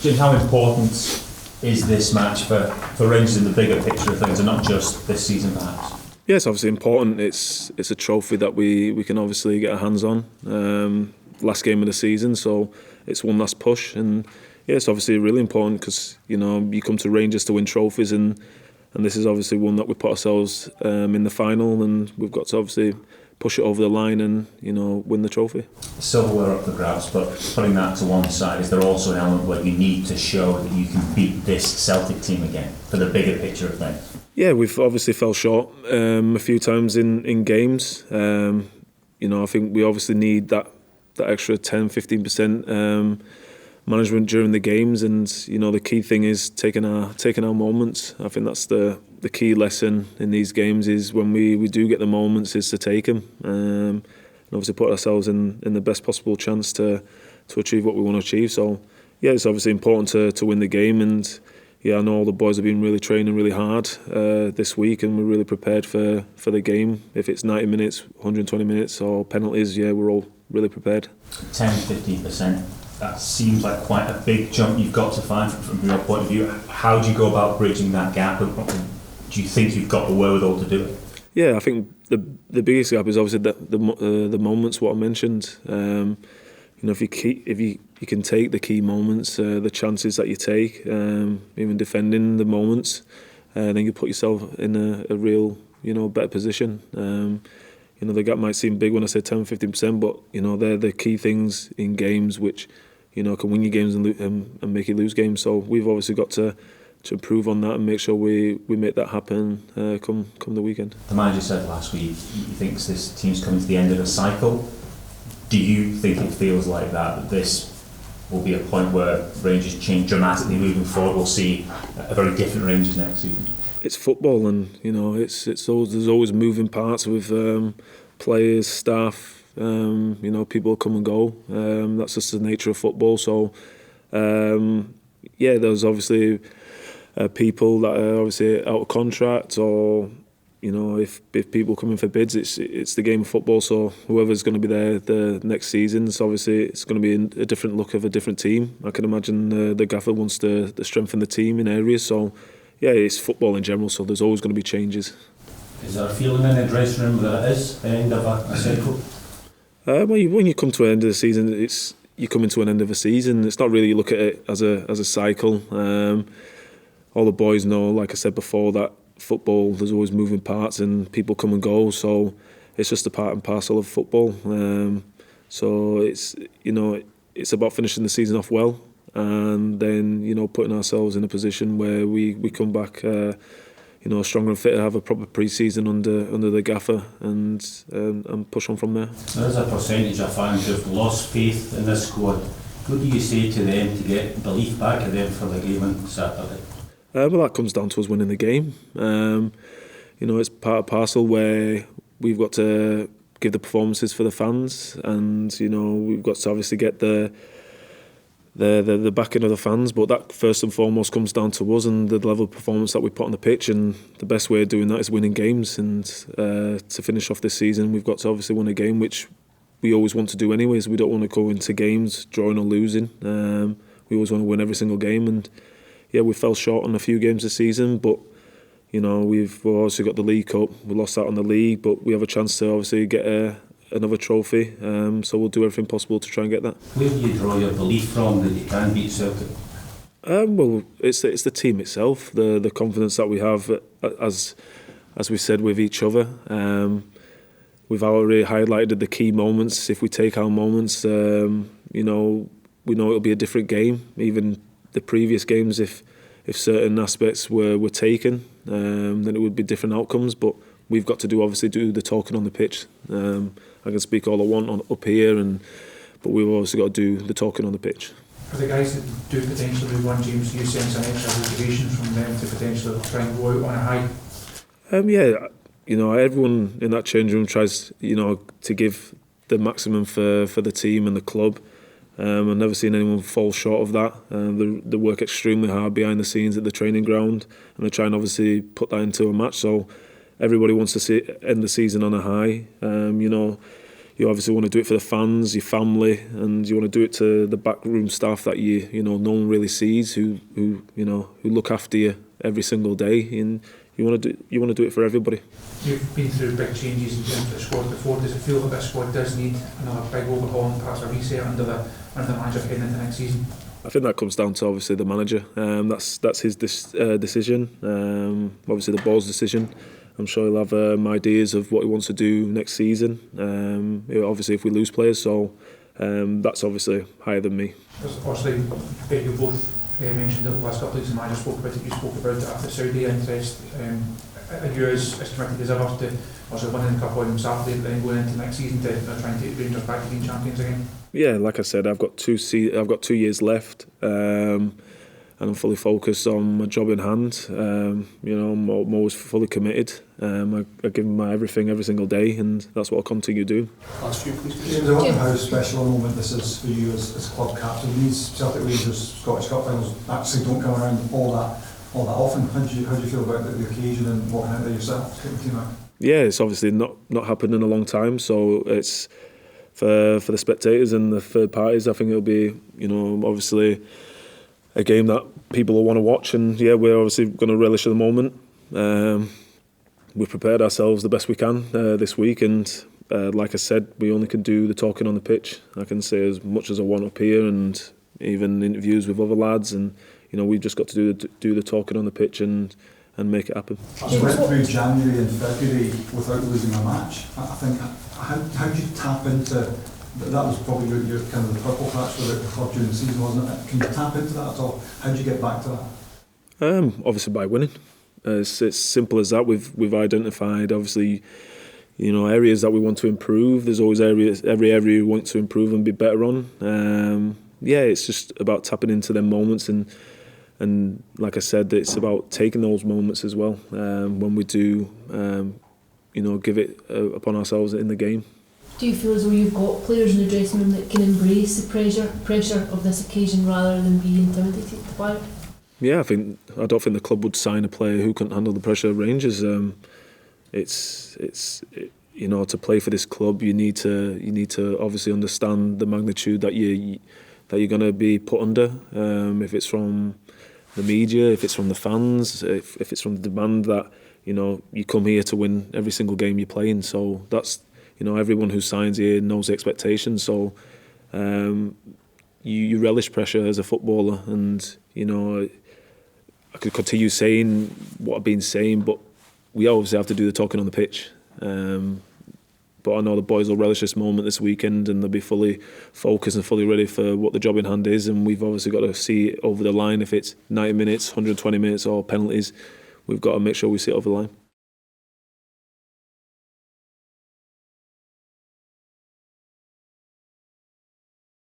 Jim, how important is this match for Rangers in the bigger picture of things, and not just this season, perhaps? Yeah, it's obviously important. It's a trophy that we can obviously get our hands on. Last game of the season, so it's one last push, and yeah, it's obviously really important because you come to Rangers to win trophies, and this is obviously one that we put ourselves in the final, and we've got to obviously push it over the line and win the trophy. Silverware up for grabs, but putting that to one side, is there also an element where you need to show that you can beat this Celtic team again for the bigger picture of things? Yeah, we've obviously fell short a few times in games. I think we obviously need that extra 10-15% management during the games, and the key thing is taking our moments. I think that's the key lesson in these games, is when we do get the moments, is to take them and obviously put ourselves in the best possible chance to achieve what we want to achieve. So yeah, it's obviously important to win the game, and yeah, I know all the boys have been really training really hard this week, and we're really prepared for the game. If it's 90 minutes, 120 minutes or penalties, yeah, we're all really prepared. 10-15%. That seems like quite a big jump you've got to find from your point of view. How do you go about bridging that gap? Do you think you've got the wherewithal to do it? Yeah, I think the biggest gap is obviously the moments, what I mentioned. If you can take the key moments, the chances that you take, even defending the moments, then you put yourself in a real better position. The gap might seem big when I say 10-15%, but they're the key things in games which can win you games and make you lose games. So we've obviously got to improve on that and make sure we make that happen come the weekend. The manager said last week he thinks this team's coming to the end of a cycle. Do you think it feels like that this will be a point where Rangers change dramatically moving forward? We'll see a very different Rangers next season. It's football, and there's always moving parts with players, staff. People come and go. That's just the nature of football. So there's obviously people that are obviously out of contract, or if people come in for bids, it's the game of football. So whoever's going to be there the next season, it's going to be a different look of a different team. I can imagine the gaffer wants to strengthen the team in areas. So yeah, it's football in general, so there's always going to be changes. Is there a feeling in the dressing room that it is the end of a cycle? When you come to an end of the season, you come into an end of a season. It's not really, you look at it as a cycle. All the boys know, like I said before, that football, there's always moving parts and people come and go. So it's just a part and parcel of football. So it's about finishing the season off well, and then putting ourselves in a position where we come back stronger and fitter, have a proper pre-season under the gaffer, and push on from there. There is a percentage of fans who've lost faith in this squad. What do you say to them to get belief back in them for the game on Saturday? Well, that comes down to us winning the game. It's part and parcel where we've got to give the performances for the fans, and we've got to obviously get the backing of the fans, but that first and foremost comes down to us and the level of performance that we put on the pitch, and the best way of doing that is winning games. And to finish off this season, we've got to obviously win a game, which we always want to do anyways. We don't want to go into games drawing or losing. We always want to win every single game, and yeah, we fell short on a few games this season, but we've obviously got the League Cup. We lost out on the league, but we have a chance to obviously get another trophy, so we'll do everything possible to try and get that. Where do you draw your belief from that you can beat Celtic? Well, it's the team itself, the confidence that we have, as we said, with each other. We've already highlighted the key moments. If we take our moments, we know it'll be a different game. Even the previous games, if certain aspects were taken, then it would be different outcomes. But we've got to do the talking on the pitch. I can speak all I want up here, but we've obviously got to do the talking on the pitch. For the guys that do potentially move on, James, do you sense an extra motivation from them to potentially try and go out on a high? Everyone in that change room tries, to give the maximum for the team and the club. I've never seen anyone fall short of that. They work extremely hard behind the scenes at the training ground, and they try and obviously put that into a match. So everybody wants to end the season on a high. you obviously want to do it for the fans, your family, and you want to do it to the backroom staff that no one really sees, who look after you every single day, and you want to do it for everybody. You've been through big changes in terms of the squad before. Does it feel that this squad does need another big overhaul and perhaps a reset under the manager heading into next season? I think that comes down to obviously the manager. That's his decision. Obviously the board's decision. I'm sure he'll have ideas of what he wants to do next season. Obviously, if we lose players, so that's obviously higher than me. Obviously, you both mentioned that the last couple of weeks the manager spoke about it. You spoke about it after Saudi interest. Are you as committed as ever to also winning the cup on Saturday, but then going into next season to try and take Rangers back to being champions again? Yeah, like I said, I've got 2 years left. And I'm fully focused on my job in hand. I'm always fully committed. I give my everything every single day, and that's what I'll continue doing. Last few, please. James, I wonder how special a moment this is for you as club captain. These Celtic Rangers Scottish Cup finals actually don't come around all that often. How do you feel about the occasion and walking out there yourself, taking the team out? Yeah, it's obviously not happened in a long time, so it's for the spectators and the third parties. I think it'll be obviously a game that people will want to watch, and we're obviously going to relish the moment. We've prepared ourselves the best we can this week, and like I said, we only can do the talking on the pitch. I can say as much as I want up here, and even interviews with other lads, and we've just got to do the talking on the pitch and make it happen. I went through January and February without losing a match. I think how do you tap into that? Was probably your kind of the purple patch for the club during the season, wasn't it? Can you tap into that at all? How do you get back to that? Obviously by winning. It's simple as that. We've identified obviously areas that we want to improve. There's always every area we want to improve and be better on. It's just about tapping into them moments, and like I said, it's about taking those moments as well when we do give it upon ourselves in the game. Do you feel as though you've got players in the dressing room that can embrace the pressure of this occasion rather than be intimidated by it? Yeah, I don't think the club would sign a player who couldn't handle the pressure of Rangers. To play for this club, you need to obviously understand the magnitude that you're going to be put under. If it's from the media, if it's from the fans, if it's from the demand that you come here to win every single game you're playing. So that's everyone who signs here knows the expectations. So you relish pressure as a footballer, and I could continue saying what I've been saying, but we obviously have to do the talking on the pitch. But I know the boys will relish this moment this weekend, and they'll be fully focused and fully ready for what the job in hand is. And we've obviously got to see it over the line. If it's 90 minutes, 120 minutes or penalties, we've got to make sure we see it over the line.